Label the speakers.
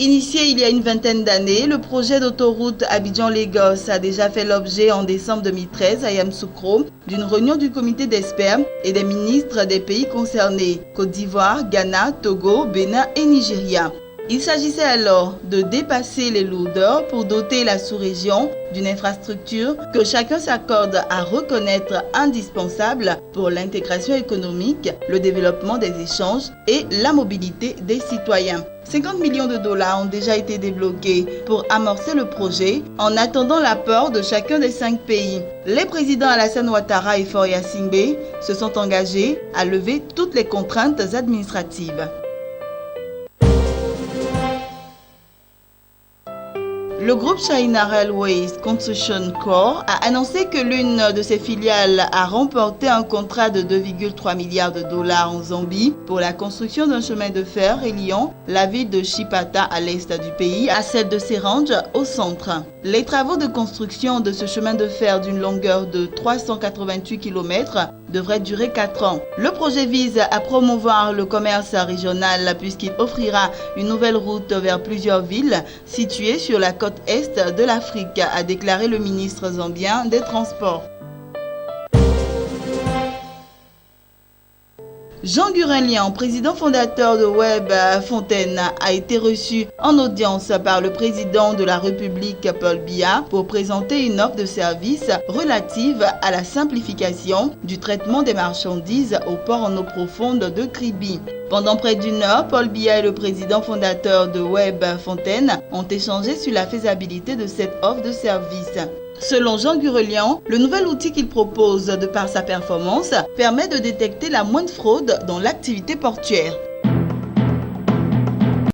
Speaker 1: Initié il y a une vingtaine d'années, le projet d'autoroute Abidjan-Lagos a déjà fait l'objet en décembre 2013 à Yamoussoukro d'une réunion du comité d'experts et des ministres des pays concernés, Côte d'Ivoire, Ghana, Togo, Bénin et Nigeria. Il s'agissait alors de dépasser les lourdeurs pour doter la sous-région d'une infrastructure que chacun s'accorde à reconnaître indispensable pour l'intégration économique, le développement des échanges et la mobilité des citoyens. 50 millions de dollars ont déjà été débloqués pour amorcer le projet en attendant l'apport de chacun des 5 pays. Les présidents Alassane Ouattara et Faure Gnassingbé se sont engagés à lever toutes les contraintes administratives. Le groupe China Railways Construction Corp a annoncé que l'une de ses filiales a remporté un contrat de 2,3 milliards de dollars en Zambie pour la construction d'un chemin de fer reliant la ville de Chipata à l'est du pays à celle de Serange au centre. Les travaux de construction de ce chemin de fer d'une longueur de 388 km devrait durer 4 ans. Le projet vise à promouvoir le commerce régional puisqu'il offrira une nouvelle route vers plusieurs villes situées sur la côte est de l'Afrique, a déclaré le ministre zambien des Transports. Jean Gurelian, président fondateur de Web Fontaine, a été reçu en audience par le président de la République, Paul Biya, pour présenter une offre de service relative à la simplification du traitement des marchandises au port en eau profonde de Kribi. Pendant près d'une heure, Paul Biya et le président fondateur de Web Fontaine ont échangé sur la faisabilité de cette offre de service. Selon Jean Gurelian, le nouvel outil qu'il propose de par sa performance permet de détecter la moindre fraude dans l'activité portuaire.